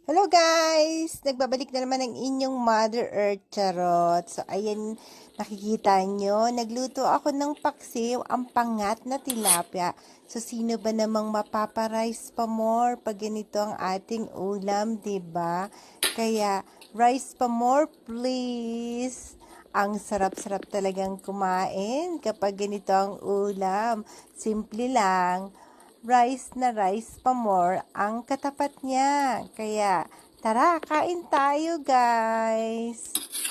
Hello guys! Nagbabalik na naman ang inyong Mother Earth Charot. So ayan, nakikita nyo, nagluto ako ng paksiw, ang pangat na tilapia. So sino ba namang mapaparice pa more pag ganito ang ating ulam, 'di ba? Kaya rice pa more please! Ang sarap-sarap talagang kumain kapag ganito ang ulam. Simple lang, rice na rice pa more ang katapat niya. Kaya, tara, kain tayo guys!